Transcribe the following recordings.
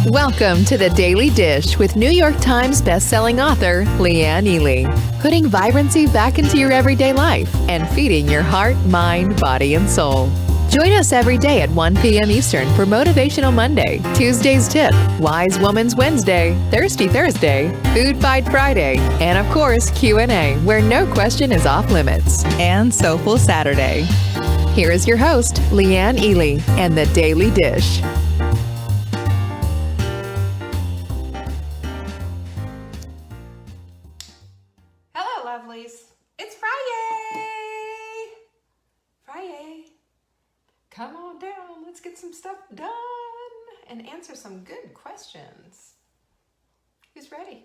Welcome to the Daily Dish with New York Times bestselling author Leanne Ely. Putting vibrancy back into your everyday life and feeding your heart, mind, body, and soul. Join us every day at 1 p.m. Eastern for Motivational Monday, Tuesday's Tip, Wise Woman's Wednesday, Thirsty Thursday, Food Fight Friday, and of course Q&A, where no question is off limits, and Soulful Saturday. Here is your host, Leanne Ely, and the Daily Dish. Hello, lovelies. It's FriYay. FriYay. Come on down. Let's get some stuff done and answer some good questions. Who's ready?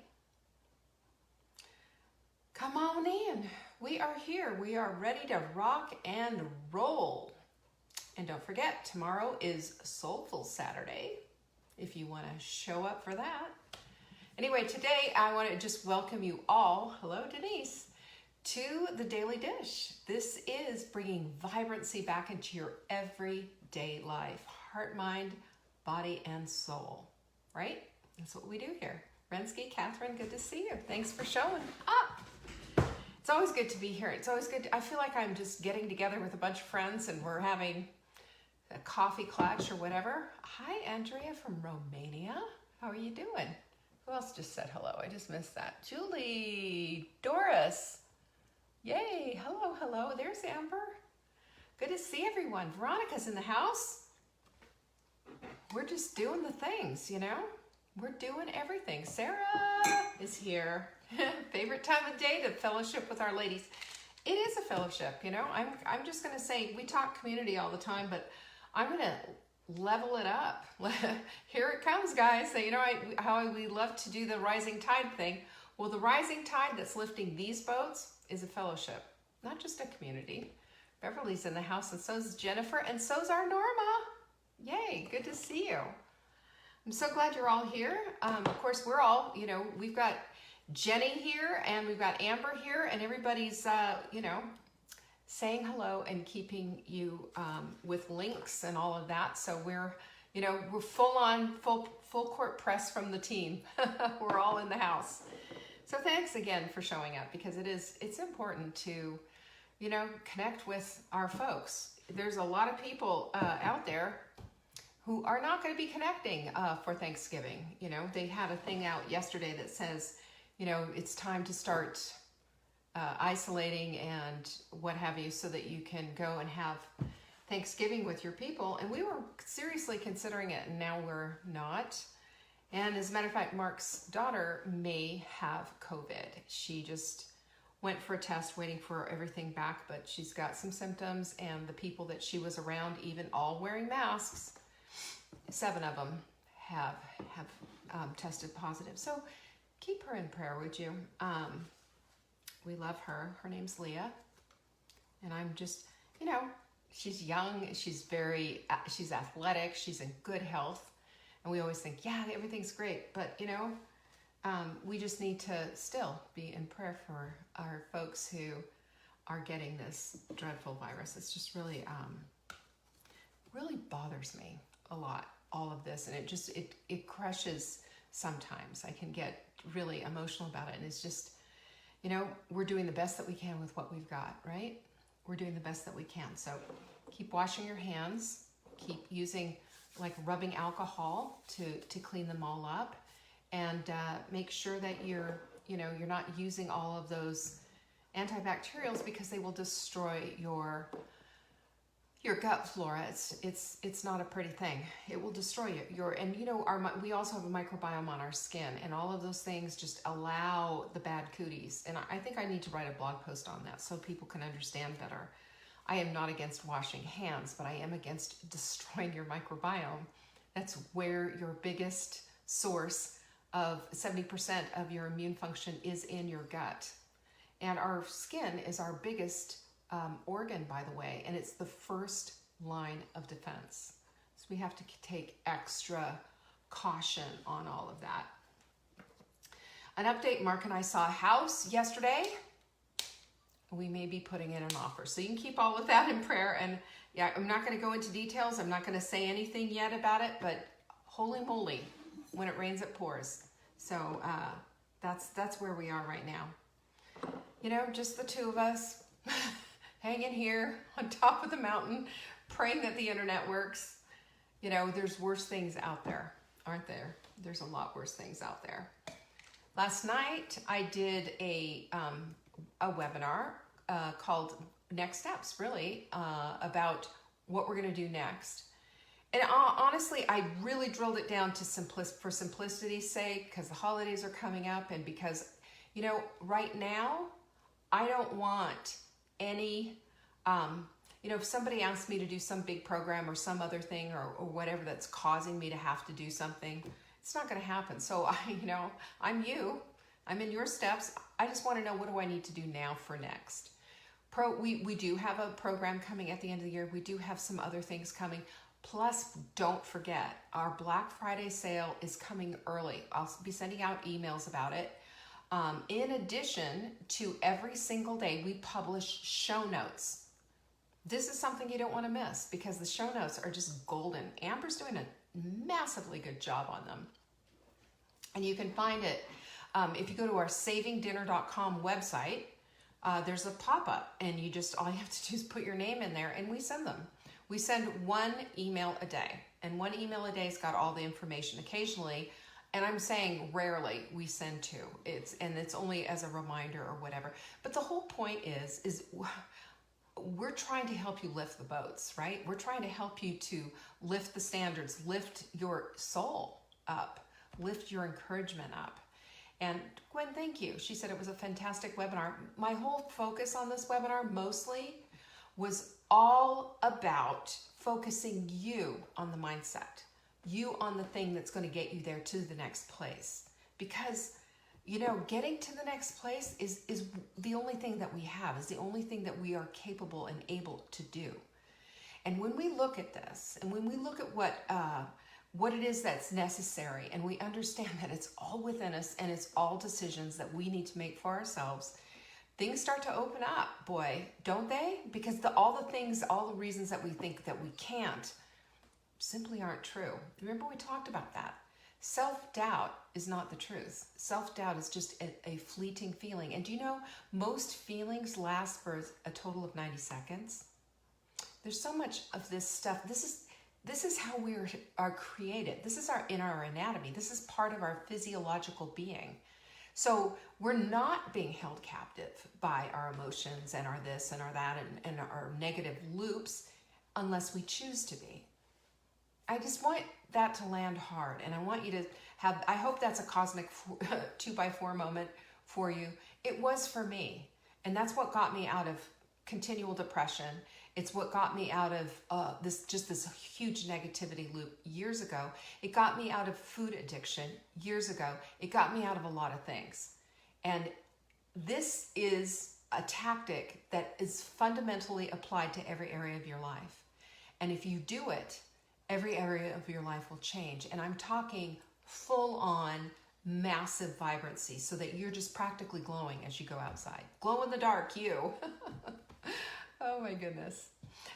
Come on in. We are here. We are ready to rock and roll. And don't forget, tomorrow is Soulful Saturday, if you want to show up for that. Anyway, today I want to just welcome you all, hello Denise, to the Daily Dish. This is bringing vibrancy back into your everyday life, heart, mind, body, and soul, right? That's what we do here. Rensky, Catherine, good to see you. Thanks for showing up. It's always good to be here. It's always good. I feel like I'm just getting together with a bunch of friends and we're having a coffee clutch or whatever. Hi, Andrea from Romania. How are you doing? Who else just said hello? I just missed that. Julie, Doris. Yay. Hello, hello. There's Amber. Good to see everyone. Veronica's in the house. We're just doing the things, you know? We're doing everything. Sarah is here. Favorite time of day to fellowship with our ladies. It is a fellowship, you know? I'm just going to say, we talk community all the time, but I'm going to level it up. Here it comes, guys. So, you know how we love to do the rising tide thing. Well, the rising tide that's lifting these boats is a fellowship, not just a community. Beverly's in the house, and so's Jennifer, and so's our Norma. Yay, good to see you. I'm so glad you're all here. Of course, we're all, you know, we've got Jenny here, and we've got Amber here, and everybody's, you know, saying hello and keeping you with links and all of that. So we're, you know, we're full court press from the team. We're all in the house. So thanks again for showing up, because it's important to, you know, connect with our folks. There's a lot of people out there who are not going to be connecting for Thanksgiving. You know, they had a thing out yesterday that says, you know, it's time to start isolating and what have you, so that you can go and have Thanksgiving with your people. And we were seriously considering it, and now we're not. And as a matter of fact, Mark's daughter may have COVID. She just went for a test, waiting for everything back, but she's got some symptoms, and the people that she was around, even all wearing masks, 7 of them have tested positive. So keep her in prayer, would you? We love her. Her name's Leah. And I'm just, you know, she's young, she's athletic, she's in good health. And we always think, yeah, everything's great. But, you know, we just need to still be in prayer for our folks who are getting this dreadful virus. It's just really, really bothers me a lot, all of this. And it crushes sometimes. I can get really emotional about it. And it's just, you know, we're doing the best that we can with what we've got, right? We're doing the best that we can. So keep washing your hands, keep using like rubbing alcohol to clean them all up, and make sure that you're not using all of those antibacterials, because they will destroy your gut flora. It's not a pretty thing. It will destroy and you know, we also have a microbiome on our skin, and all of those things just allow the bad cooties. And I think I need to write a blog post on that so people can understand better. I am not against washing hands, but I am against destroying your microbiome. That's where your biggest source of 70% of your immune function is in your gut. And our skin is our biggest organ, by the way, and it's the first line of defense. So we have to take extra caution on all of that. An update, Mark and I saw a house yesterday. We may be putting in an offer. So you can keep all of that in prayer. And yeah, I'm not going to go into details. I'm not going to say anything yet about it, but holy moly, When it rains, it pours. So that's where we are right now. You know, just the two of us hanging here on top of the mountain, praying that the internet works. You know, there's worse things out there, aren't there? There's a lot worse things out there. Last night, I did a webinar called Next Steps, really, about what we're going to do next. And honestly, I really drilled it down to for simplicity's sake, because the holidays are coming up, and because, you know, right now, I don't want any, you know, if somebody asks me to do some big program or some other thing or whatever that's causing me to have to do something, it's not going to happen. So, you know, I'm in your steps. I just want to know, what do I need to do now for next? We do have a program coming at the end of the year. We do have some other things coming. Plus, don't forget, our Black Friday sale is coming early. I'll be sending out emails about it. In addition to every single day, we publish show notes. This is something you don't want to miss, because the show notes are just golden. Amber's doing a massively good job on them. And you can find it if you go to our savingdinner.com website. There's a pop-up, and all you have to do is put your name in there, and we send them. We send one email a day, and one email a day's got all the information. Occasionally, and I'm saying rarely, we send two. It's only as a reminder or whatever. But the whole point is we're trying to help you lift the boats, right? We're trying to help you to lift the standards, lift your soul up, lift your encouragement up. And Gwen, thank you. She said it was a fantastic webinar. My whole focus on this webinar mostly was all about focusing you on the mindset, you on the thing that's going to get you there to the next place. Because, you know, getting to the next place is the only thing that we have, is the only thing that we are capable and able to do. And when we look at this, and when we look at what it is that's necessary, and we understand that it's all within us, and it's all decisions that we need to make for ourselves, things start to open up, boy, don't they? Because all the reasons that we think that we can't simply aren't true. Remember, we talked about that. Self-doubt is not the truth. Self-doubt is just a fleeting feeling. And do you know, most feelings last for a total of 90 seconds. There's so much of this stuff. This is how we are created. This is in our anatomy. This is part of our physiological being. So we're not being held captive by our emotions and our this and our that and our negative loops unless we choose to be. I just want that to land hard, and I want you to I hope that's a cosmic 2x4 moment for you. It was for me, and that's what got me out of continual depression. It's what got me out of this huge negativity loop years ago. It got me out of food addiction years ago. It got me out of a lot of things. And this is a tactic that is fundamentally applied to every area of your life. And if you do it, every area of your life will change. And I'm talking full on massive vibrancy, so that you're just practically glowing as you go outside. Glow in the dark, you. Oh my goodness.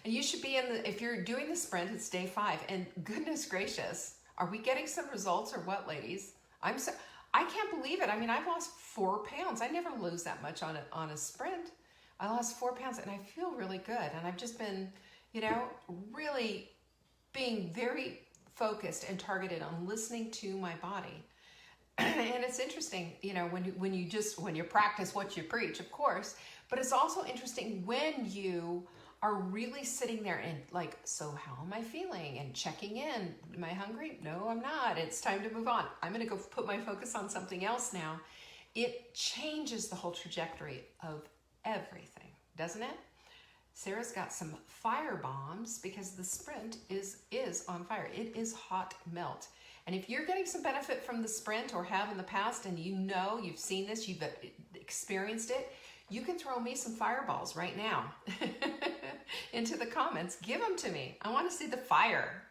And you should be if you're doing the sprint, it's day 5. And goodness gracious, are we getting some results or what, ladies? I can't believe it. I mean, I've lost 4 pounds. I never lose that much on a sprint. I lost 4 pounds, and I feel really good. And I've just been, you know, really being very focused and targeted on listening to my body. And it's interesting, you know, when you practice what you preach, of course, but it's also interesting when you are really sitting there and like, so how am I feeling? And checking in. Am I hungry? No, I'm not. It's time to move on. I'm going to go put my focus on something else now. It changes the whole trajectory of everything, doesn't it? Sarah's got some fire bombs because the sprint is on fire. It is hot melt. And if you're getting some benefit from the sprint or have in the past, and you know, you've seen this, you've experienced it, you can throw me some fireballs right now into the comments. Give them to me. I want to see the fire.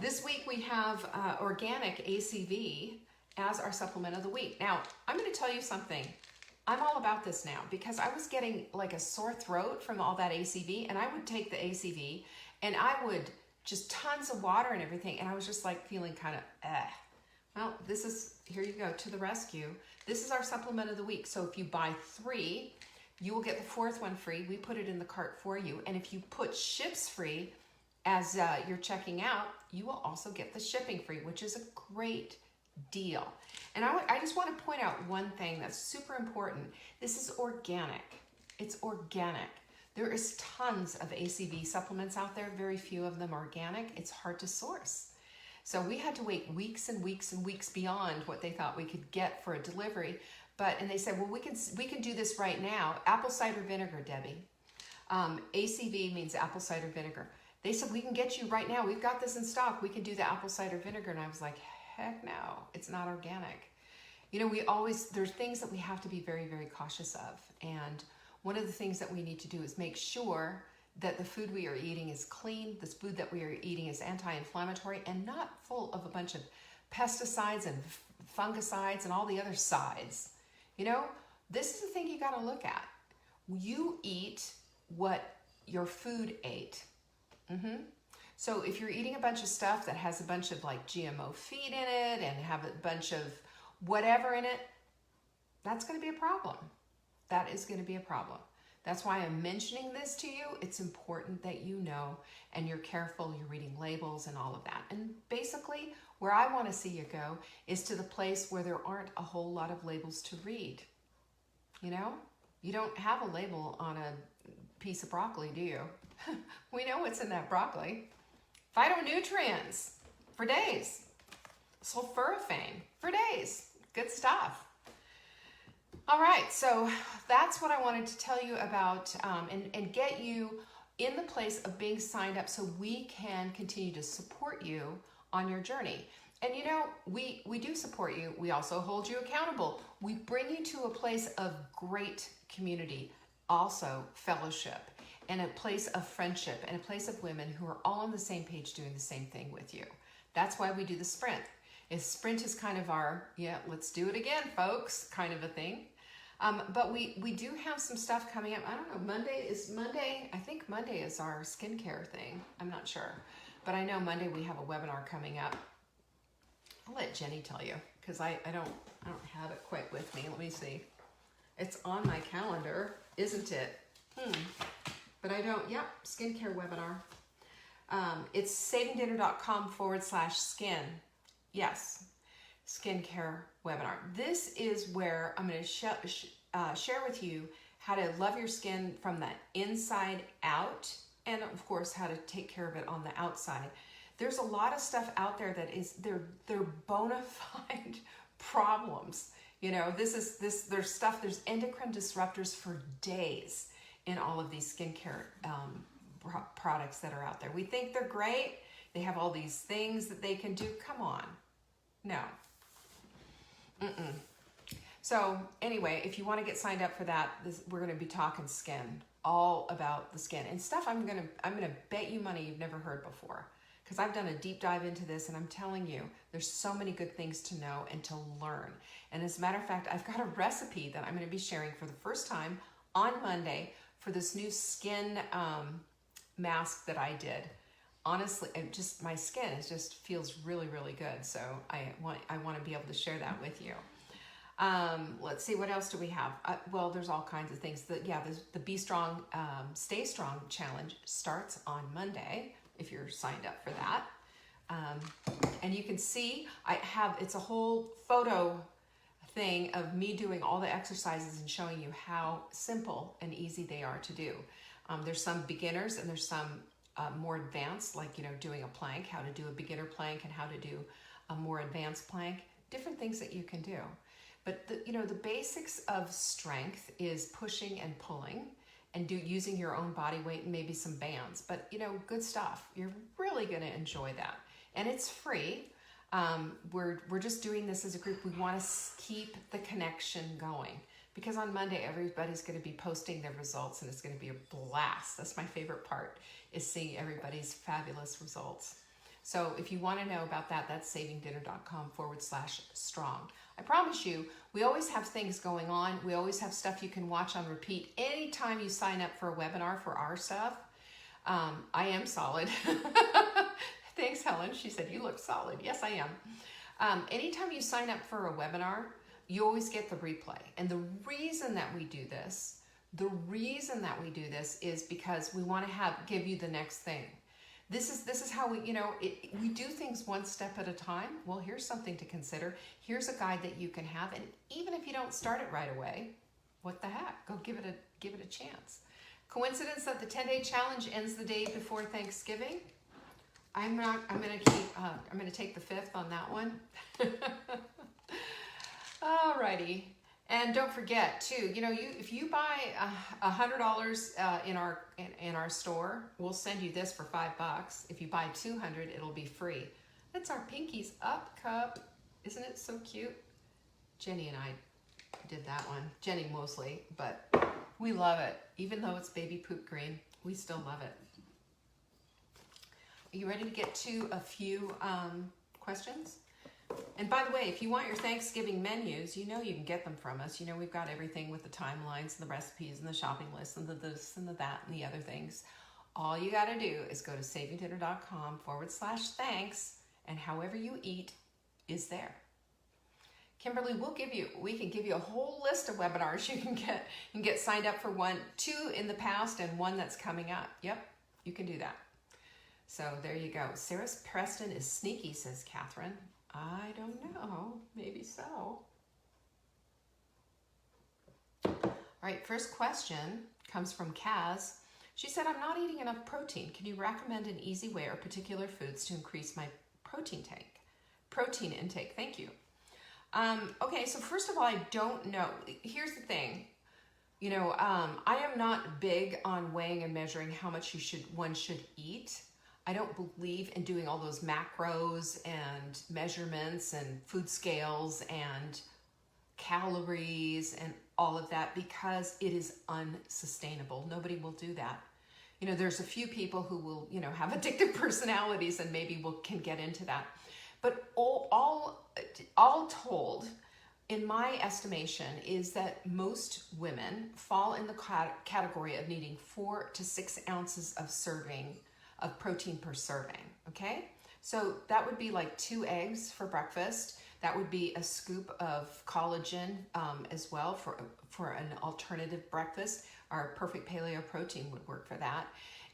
This week we have organic ACV as our supplement of the week. Now, I'm going to tell you something. I'm all about this now because I was getting like a sore throat from all that ACV, and I would take the ACV and I would just tons of water and everything, and I was just like feeling kind of Well, here you go, to the rescue. This is our supplement of the week. So if you buy 3, you will get the 4th one free. We put it in the cart for you. And if you put ships free as you're checking out, you will also get the shipping free, which is a great deal. And I just want to point out one thing that's super important. This is organic. It's organic. There is tons of ACV supplements out there. Very few of them are organic. It's hard to source. So we had to wait weeks and weeks and weeks beyond what they thought we could get for a delivery. And they said, well, we can do this right now. Apple cider vinegar, Debbie. ACV means apple cider vinegar. They said, we can get you right now. We've got this in stock. We can do the apple cider vinegar. And I was like, heck no, it's not organic. You know, there's things that we have to be very, very cautious of. And one of the things that we need to do is make sure that the food we are eating is clean, this food that we are eating is anti-inflammatory and not full of a bunch of pesticides and fungicides and all the other sides. You know, this is the thing you got to look at. You eat what your food ate. So if you're eating a bunch of stuff that has a bunch of like GMO feed in it and have a bunch of whatever in it, that's going to be a problem. That is going to be a problem. That's why I'm mentioning this to you. It's important that you know and you're careful, you're reading labels and all of that. And basically, where I want to see you go is to the place where there aren't a whole lot of labels to read. You know, you don't have a label on a piece of broccoli, do you? We know what's in that broccoli. Phytonutrients for days. Sulforaphane for days. Good stuff. All right, so that's what I wanted to tell you about and get you in the place of being signed up so we can continue to support you on your journey. And you know, we do support you. We also hold you accountable. We bring you to a place of great community, also fellowship, and a place of friendship, and a place of women who are all on the same page doing the same thing with you. That's why we do the sprint. Sprint is kind of our, yeah, let's do it again, folks, kind of a thing. But we do have some stuff coming up. I don't know, Monday, I think Monday is our skincare thing. I'm not sure. But I know Monday we have a webinar coming up. I'll let Jenny tell you, because I don't have it quite with me. Let me see. It's on my calendar, isn't it? But I don't, yeah, skincare webinar. It's savingdinner.com/skin. Yes, skincare webinar. This is where I'm going to share with you how to love your skin from the inside out, and of course how to take care of it on the outside. There's a lot of stuff out there that is they're bona fide problems. You know, there's endocrine disruptors for days in all of these skincare products that are out there. We think they're great. They have all these things that they can do. Come on. No. So anyway, if you want to get signed up for that, we're going to be talking skin, all about the skin and stuff I'm going to bet you money you've never heard before, because I've done a deep dive into this, and I'm telling you, there's so many good things to know and to learn. And as a matter of fact, I've got a recipe that I'm going to be sharing for the first time on Monday for this new skin mask that I did. Honestly, my skin just feels really, really good. So I want to be able to share that with you. Let's see, what else do we have? Well, there's all kinds of things. The Be Strong, Stay Strong challenge starts on Monday if you're signed up for that. And you can see it's a whole photo thing of me doing all the exercises and showing you how simple and easy they are to do. There's some beginners and there's some more advanced, like, you know, doing a plank, how to do a beginner plank and how to do a more advanced plank, different things that you can do. But the basics of strength is pushing and pulling and using your own body weight and maybe some bands, but good stuff. You're really going to enjoy that. And it's free. We're just doing this as a group. We want to keep the connection going, because on Monday, everybody's going to be posting their results and it's going to be a blast. That's my favorite part, is seeing everybody's fabulous results. So if you want to know about that, that's savingdinner.com/strong. I promise you, we always have things going on. We always have stuff you can watch on repeat. Anytime you sign up for a webinar for our stuff, I am solid. Thanks, Helen. She said, you look solid. Yes, I am. Anytime you sign up for a webinar, you always get the replay. And the reason that we do this, is because we want to give you the next thing. This is how we, we do things one step at a time. Well, here's something to consider. Here's a guide that you can have. And even if you don't start it right away, what the heck? Go give it a chance. Coincidence that the 10-day challenge ends the day before Thanksgiving? I'm going to take the fifth on that one. Alrighty. And don't forget too, if you buy $100 in our store, we'll send you this for $5. If you buy 200, it'll be free. That's our Pinkies Up cup. Isn't it so cute? Jenny and I did that one. Jenny mostly, but we love it. Even though it's baby poop green, we still love it. Are you ready to get to a few questions? And by the way, if you want your Thanksgiving menus, you can get them from us. We've got everything with the timelines and the recipes and the shopping lists and the this and the that and the other things. All you got to do is go to savingdinner.com/thanks, and however you eat is there. Kimberly, we can give you a whole list of webinars you can get signed up for 2 in the past and 1 that's coming up. Yep, you can do that. So there you go. Sarah Preston is sneaky, says Catherine. I don't know. Maybe so. All right, first question comes from Kaz. She said, I'm not eating enough protein. Can you recommend an easy way or particular foods to increase my protein intake? Thank you. Okay, so first of all, I don't know. Here's the thing. I am not big on weighing and measuring how much one should eat. I don't believe in doing all those macros and measurements and food scales and calories and all of that because it is unsustainable. Nobody will do that. There's a few people who will, have addictive personalities and maybe can get into that. But all told, in my estimation, is that most women fall in the category of needing 4 to 6 ounces of protein per serving, okay? So that would be like 2 eggs for breakfast. That would be a scoop of collagen as well for an alternative breakfast. Our perfect paleo protein would work for that.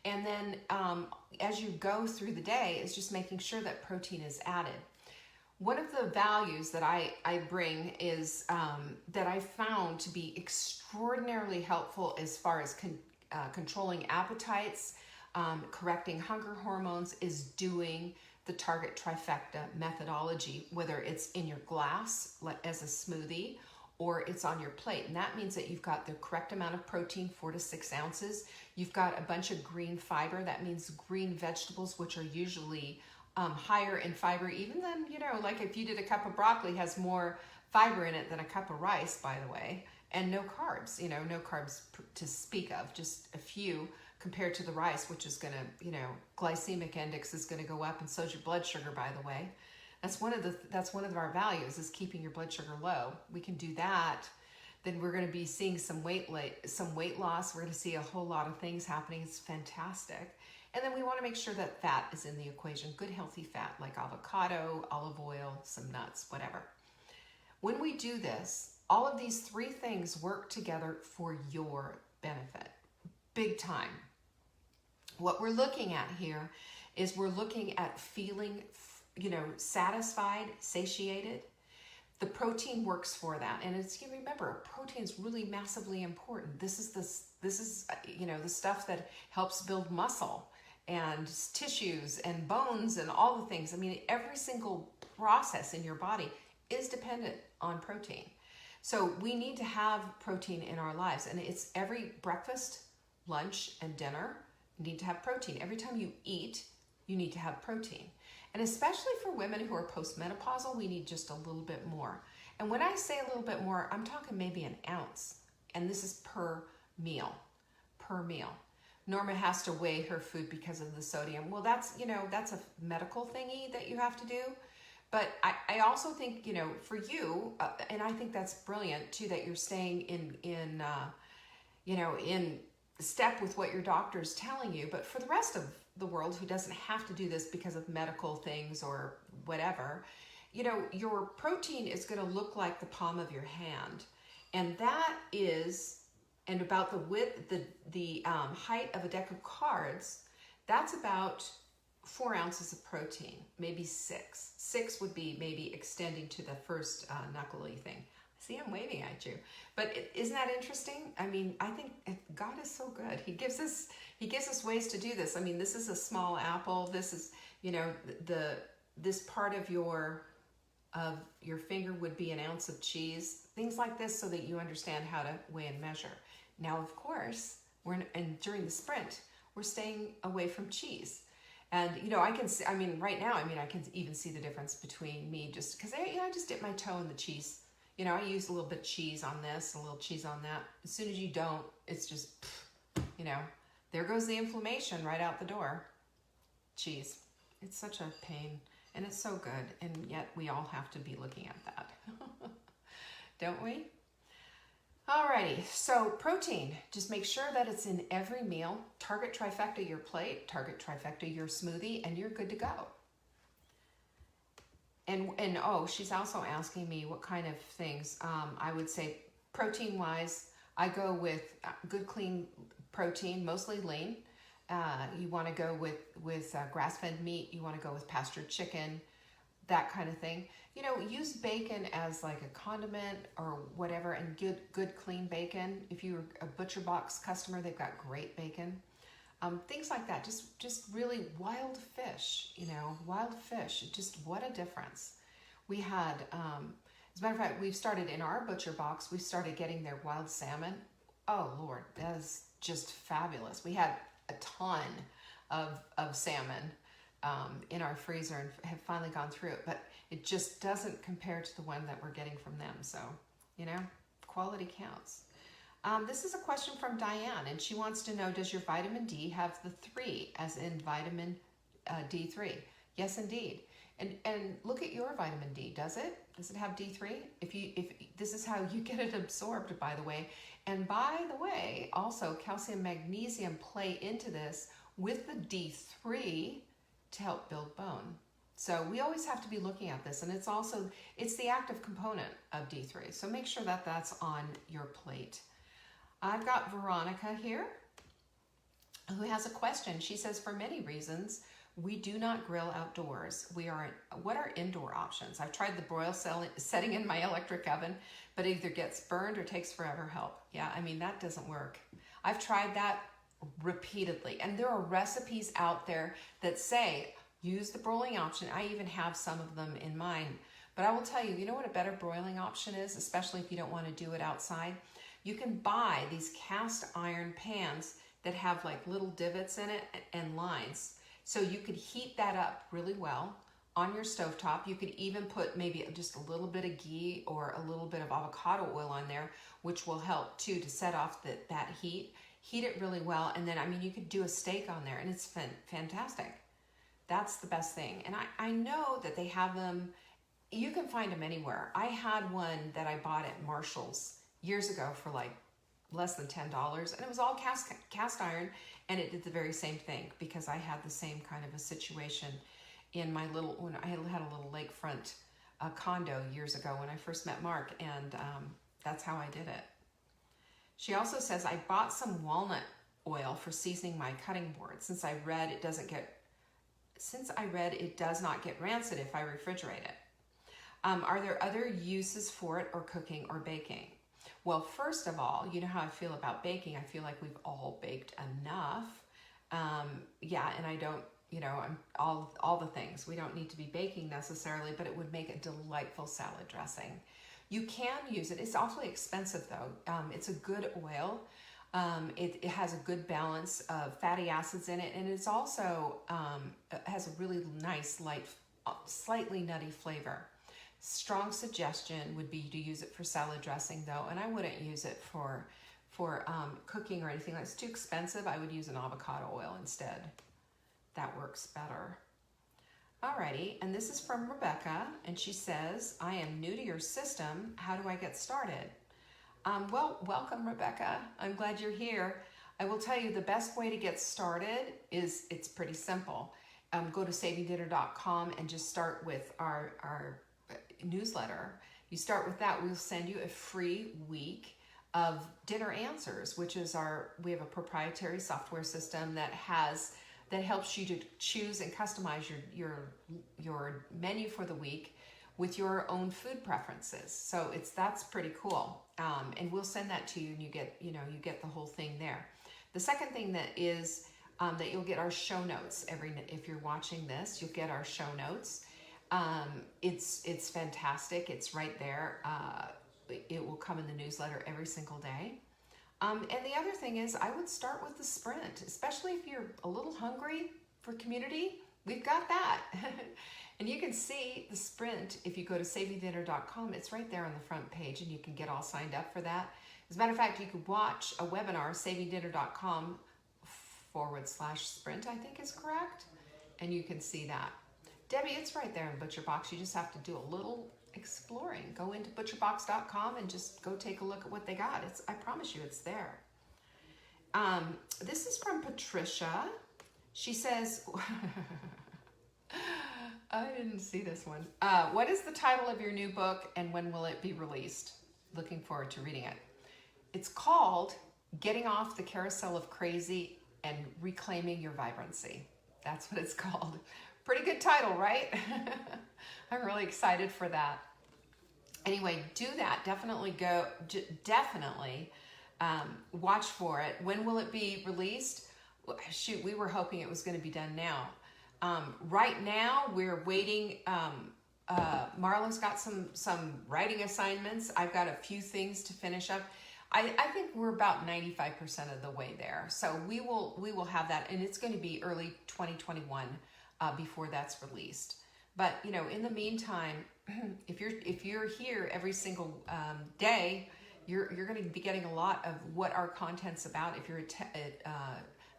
And then as you go through the day is just making sure that protein is added. One of the values that I bring is that I found to be extraordinarily helpful as far as controlling appetites, correcting hunger hormones, is doing the target trifecta methodology, whether it's in your glass as a smoothie or it's on your plate. And that means that you've got the correct amount of protein, 4 to 6 ounces. You've got a bunch of green fiber. That means green vegetables, which are usually higher in fiber, even than, like if you did a cup of broccoli, has more fiber in it than a cup of rice, by the way, and no carbs, no carbs to speak of, just a few compared to the rice, which is going to, glycemic index is going to go up, and so's your blood sugar, by the way. That's one of our values, is keeping your blood sugar low. We can do that. Then we're going to be seeing some weight loss. We're going to see a whole lot of things happening. It's fantastic. And then we want to make sure that fat is in the equation. Good healthy fat like avocado, olive oil, some nuts, whatever. When we do this, all of these 3 things work together for your benefit. Big time. What we're looking at here is we're looking at feeling, satisfied, satiated. The protein works for that. And remember, protein is really massively important. This is the stuff that helps build muscle and tissues and bones and all the things. I mean, every single process in your body is dependent on protein. So we need to have protein in our lives. And it's every breakfast, lunch, and dinner, you need to have protein. Every time you eat, you need to have protein. And especially for women who are postmenopausal, we need just a little bit more. And when I say a little bit more, I'm talking maybe an ounce. And this is per meal. Norma has to weigh her food because of the sodium. Well, that's a medical thingy that you have to do. But I also think, for you, and I think that's brilliant too, that you're staying in step with what your doctor's telling you. But for the rest of the world who doesn't have to do this because of medical things or whatever, your protein is going to look like the palm of your hand. And that is, and about the width, the height of a deck of cards, that's about 4 ounces of protein, maybe 6. 6 would be maybe extending to the first knuckly thing. See, I'm waving at you. But isn't that interesting? I mean, I think God is so good. He gives us ways to do this. I mean, this is a small apple. This is, this part of your finger would be an ounce of cheese. Things like this so that you understand how to weigh and measure. Now, of course, during the sprint, we're staying away from cheese. And, I can see, right now, I can even see the difference between me just because I just dip my toe in the cheese. I use a little bit of cheese on this, a little cheese on that. As soon as you don't, it's just, there goes the inflammation right out the door. Cheese. It's such a pain, and it's so good, and yet we all have to be looking at that. Don't we? Alrighty, so protein, just make sure that it's in every meal. Target trifecta your plate, target trifecta your smoothie, and you're good to go. And oh, she's also asking me what kind of things. I would say protein-wise, I go with good clean protein, mostly lean. You want to go with grass-fed meat. You want to go with pastured chicken, that kind of thing. Use bacon as like a condiment or whatever, and good clean bacon. If you're a Butcher Box customer, they've got great bacon. Things like that. Just really wild fish. Wild fish. Just what a difference. We had, as a matter of fact, we've started in our Butcher Box. We started getting their wild salmon. Oh Lord, that is just fabulous. We had a ton of salmon in our freezer and have finally gone through it, but it just doesn't compare to the one that we're getting from them. So, quality counts. This is a question from Diane, and she wants to know, does your vitamin D have the 3, as in vitamin D3? Yes, indeed. And look at your vitamin D. Does it? Does it have D3? If this is how you get it absorbed, by the way. And by the way, also calcium, magnesium play into this with the D3 to help build bone. So we always have to be looking at this, and it's the active component of D3. So make sure that that's on your plate. I've got Veronica here who has a question. She says, for many reasons, we do not grill outdoors. What are indoor options? I've tried the broil setting in my electric oven, but it either gets burned or takes forever help. Yeah, that doesn't work. I've tried that repeatedly, and there are recipes out there that say, use the broiling option. I even have some of them in mine. But I will tell you, what a better broiling option is, especially if you don't want to do it outside? You can buy these cast iron pans that have like little divots in it and lines. So you could heat that up really well on your stovetop. You could even put maybe just a little bit of ghee or a little bit of avocado oil on there, which will help too to set off that heat. Heat it really well, and then you could do a steak on there, and it's fantastic. That's the best thing. And I know that they have them. You can find them anywhere. I had one that I bought at Marshall's years ago for like less than $10, and it was all cast iron, and it did the very same thing, because I had the same kind of a situation in my when I had a little lakefront condo years ago when I first met Mark, and that's how I did it. She also says, I bought some walnut oil for seasoning my cutting board since I read it does not get rancid if I refrigerate it. Are there other uses for it, or cooking or baking? Well, first of all, you know how I feel about baking. I feel like we've all baked enough. And I don't, I'm all the things. We don't need to be baking necessarily, but it would make a delightful salad dressing. You can use it. It's awfully expensive though. It's a good oil. It has a good balance of fatty acids in it, and it's also has a really nice, light, slightly nutty flavor. Strong suggestion would be to use it for salad dressing though, and I wouldn't use it for cooking or anything. It's too expensive. I would use an avocado oil instead. That works better. Alrighty, and this is from Rebecca, and she says, I am new to your system. How do I get started? Well, welcome, Rebecca. I'm glad you're here. I will tell you the best way to get started is, it's pretty simple. Go to savingdinner.com and just start with our newsletter, you start with that, we'll send you a free week of dinner answers, which is we have a proprietary software system that helps you to choose and customize your menu for the week with your own food preferences. So that's pretty cool. And we'll send that to you, and you get the whole thing there. The second thing that is that you'll get our show notes if you're watching this, you'll get our show notes. It's fantastic. It's right there. It will come in the newsletter every single day. And the other thing is, I would start with the sprint, especially if you're a little hungry for community. We've got that. And you can see the sprint if you go to savingdinner.com. It's right there on the front page, and you can get all signed up for that. As a matter of fact, you could watch a webinar, savingdinner.com/sprint, I think is correct. And you can see that. Debbie, it's right there in ButcherBox. You just have to do a little exploring. Go into butcherbox.com and just go take a look at what they got. I promise you it's there. This is from Patricia. She says, I didn't see this one. What is the title of your new book, and when will it be released? Looking forward to reading it. It's called Getting Off the Carousel of Crazy and Reclaiming Your Vibrancy. That's what it's called. Pretty good title, right? I'm really excited for that. Anyway, do that. Definitely watch for it. When will it be released? Shoot, we were hoping it was going to be done now. Right now, we're waiting. Marla's got some writing assignments. I've got a few things to finish up. I think we're about 95% of the way there. So we will have that, and it's going to be early 2021 before that's released. But in the meantime, if you're here every single day, you're going to be getting a lot of what our content's about. If you're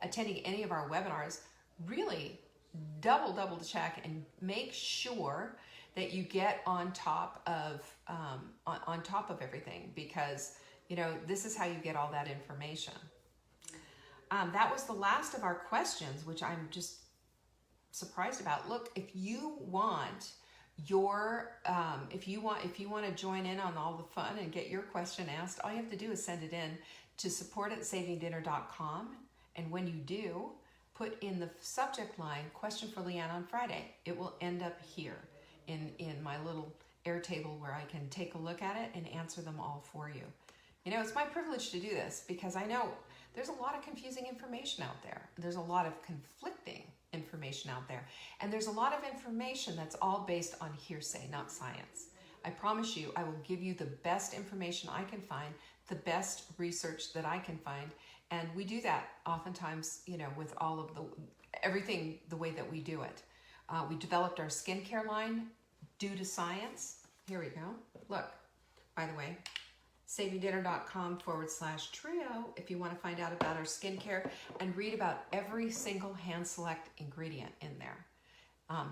attending any of our webinars, really double check and make sure that you get on top of everything, because this is how you get all that information. That was the last of our questions, which I'm just surprised about. Look, if you want to join in on all the fun and get your question asked, all you have to do is send it in to support@savingdinner.com, and when you do, put in the subject line, question for Leanne on Friday. It will end up here in my little Airtable, where I can take a look at it and answer them all for you. It's my privilege to do this, because I know there's a lot of confusing information out there. There's a lot of conflicting information out there. And there's a lot of information that's all based on hearsay, not science. I promise you, I will give you the best information I can find, the best research that I can find. And we do that oftentimes, with all of everything the way that we do it. We developed our skincare line due to science. Here we go. Look, by the way, savingdinner.com/trio if you want to find out about our skincare and read about every single hand select ingredient in there.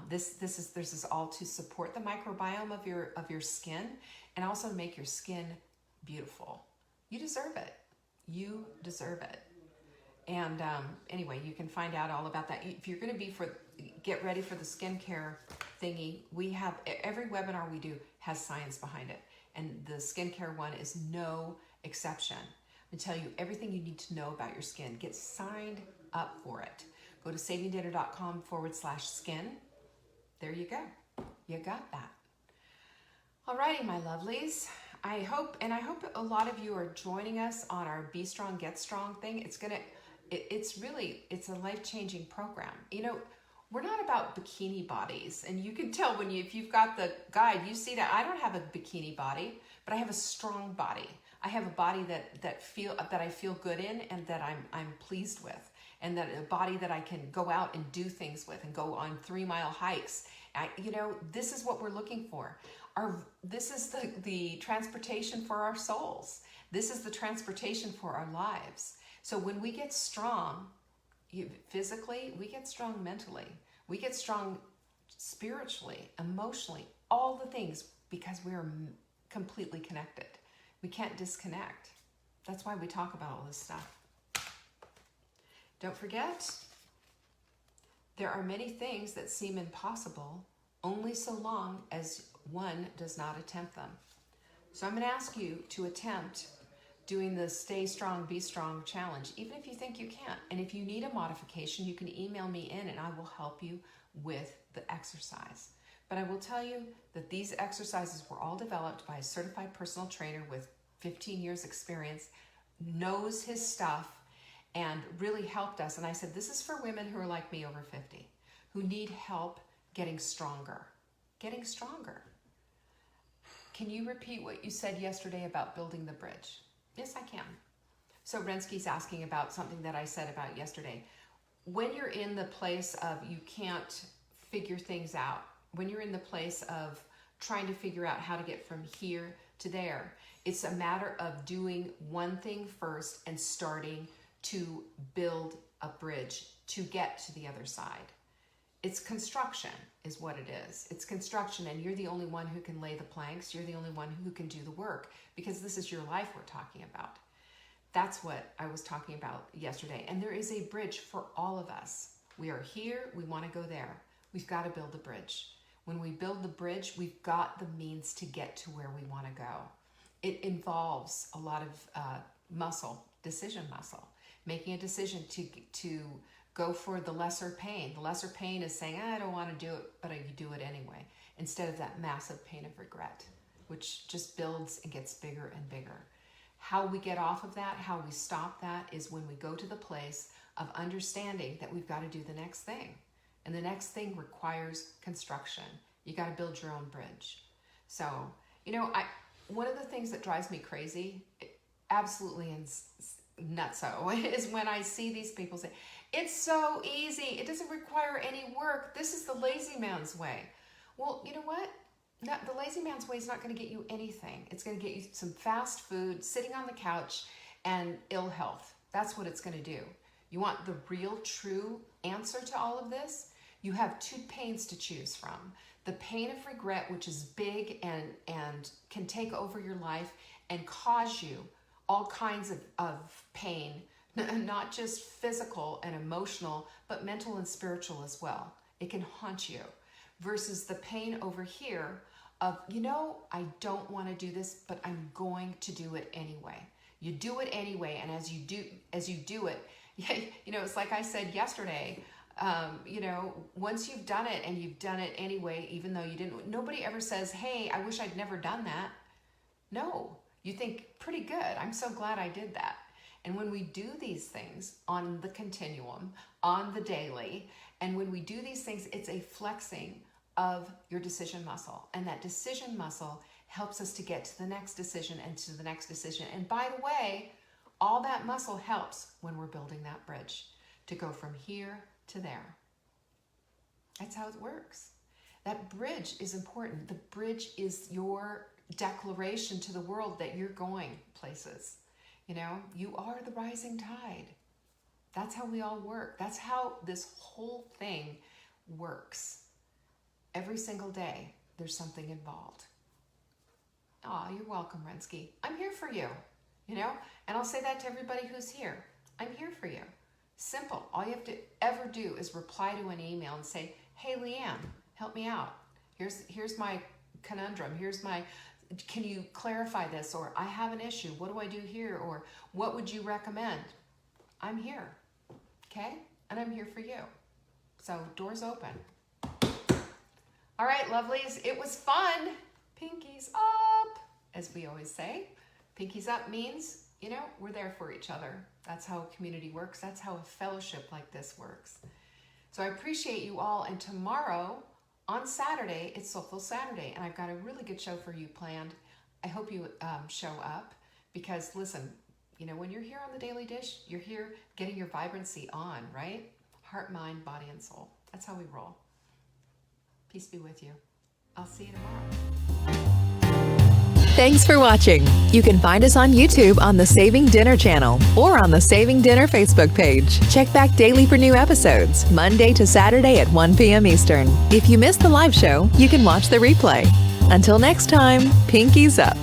This is all to support the microbiome of your skin, and also make your skin beautiful. You deserve it. You deserve it. And anyway, you can find out all about that. If you're going to get ready for the skincare thingy, we have every webinar we do has science behind it. And the skincare one is no exception. I tell you everything you need to know about your skin. Get signed up for it. Go to savingdinner.com/skin. There you go. You got that. Alrighty, my lovelies. I hope a lot of you are joining us on our Be Strong, Get Strong thing. It's a life-changing program. We're not about bikini bodies, and you can tell if you've got the guide, you see that I don't have a bikini body, but I have a strong body. I have a body that I feel good in, and that I'm pleased with, and that a body that I can go out and do things with, and go on 3-mile hikes. This is what we're looking for. This is the transportation for our souls. This is the transportation for our lives. So when we get strong physically, we get strong mentally, we get strong spiritually, emotionally, all the things, because we're completely connected. We can't disconnect. That's why we talk about all this stuff. Don't forget, there are many things that seem impossible only so long as one does not attempt them. So I'm going to ask you to attempt doing the Stay Strong, Be Strong challenge, even if you think you can't. And if you need a modification, you can email me in and I will help you with the exercise. But I will tell you that these exercises were all developed by a certified personal trainer with 15 years experience, knows his stuff, and really helped us. And I said, this is for women who are like me over 50, who need help getting stronger. Getting stronger. Can you repeat what you said yesterday about building the bridge? Yes, I can. So Rensky's asking about something that I said about yesterday. When you're in the place of you can't figure things out, when you're in the place of trying to figure out how to get from here to there, it's a matter of doing one thing first and starting to build a bridge to get to the other side. It's construction is what it is. It's construction, and you're the only one who can lay the planks. You're the only one who can do the work, because this is your life we're talking about. That's what I was talking about yesterday. And there is a bridge for all of us. We are here. We want to go there. We've got to build the bridge. When we build the bridge, we've got the means to get to where we want to go. It involves a lot of muscle, decision muscle, making a decision to go for the lesser pain. The lesser pain is saying, I don't want to do it, but you do it anyway, instead of that massive pain of regret, which just builds and gets bigger and bigger. How we get off of that, how we stop that, is when we go to the place of understanding that we've got to do the next thing. And the next thing requires construction. You got to build your own bridge. So, one of the things that drives me crazy, absolutely nutso, is when I see these people say, it's so easy, it doesn't require any work, this is the lazy man's way. Well, you know what? The lazy man's way is not going to get you anything. It's going to get you some fast food, sitting on the couch, and ill health. That's what it's going to do. You want the real, true answer to all of this? You have two pains to choose from. The pain of regret, which is big and can take over your life and cause you all kinds of pain, not just physical and emotional, but mental and spiritual as well. It can haunt you. Versus the pain over here of, I don't want to do this, but I'm going to do it anyway. You do it anyway, and as you do it, it's like I said yesterday, once you've done it and you've done it anyway, even though you didn't, nobody ever says, hey, I wish I'd never done that. No, you think, pretty good. I'm so glad I did that. And when we do these things on the continuum, on the daily, and when we do these things, it's a flexing of your decision muscle. And that decision muscle helps us to get to the next decision and to the next decision. And by the way, all that muscle helps when we're building that bridge to go from here to there. That's how it works. That bridge is important. The bridge is your declaration to the world that you're going places. You are the rising tide. That's how we all work. That's how this whole thing works. Every single day, there's something involved. Aw, you're welcome, Rensky. I'm here for you, and I'll say that to everybody who's here. I'm here for you. Simple. All you have to ever do is reply to an email and say, hey, Leanne, help me out. Here's my conundrum. Can you clarify this? Or I have an issue. What do I do here? Or what would you recommend? I'm here. Okay? And I'm here for you. So doors open. All right, lovelies. It was fun. Pinkies up, as we always say. Pinkies up means, we're there for each other. That's how a community works. That's how a fellowship like this works. So I appreciate you all. And tomorrow, on Saturday, it's Soulful Saturday, and I've got a really good show for you planned. I hope you show up, because listen, when you're here on the Daily Dish, you're here getting your vibrancy on, right? Heart, mind, body, and soul. That's how we roll. Peace be with you. I'll see you tomorrow. Thanks for watching. You can find us on YouTube on the Saving Dinner channel or on the Saving Dinner Facebook page. Check back daily for new episodes, Monday to Saturday at 1 p.m. Eastern. If you missed the live show, you can watch the replay. Until next time, pinkies up.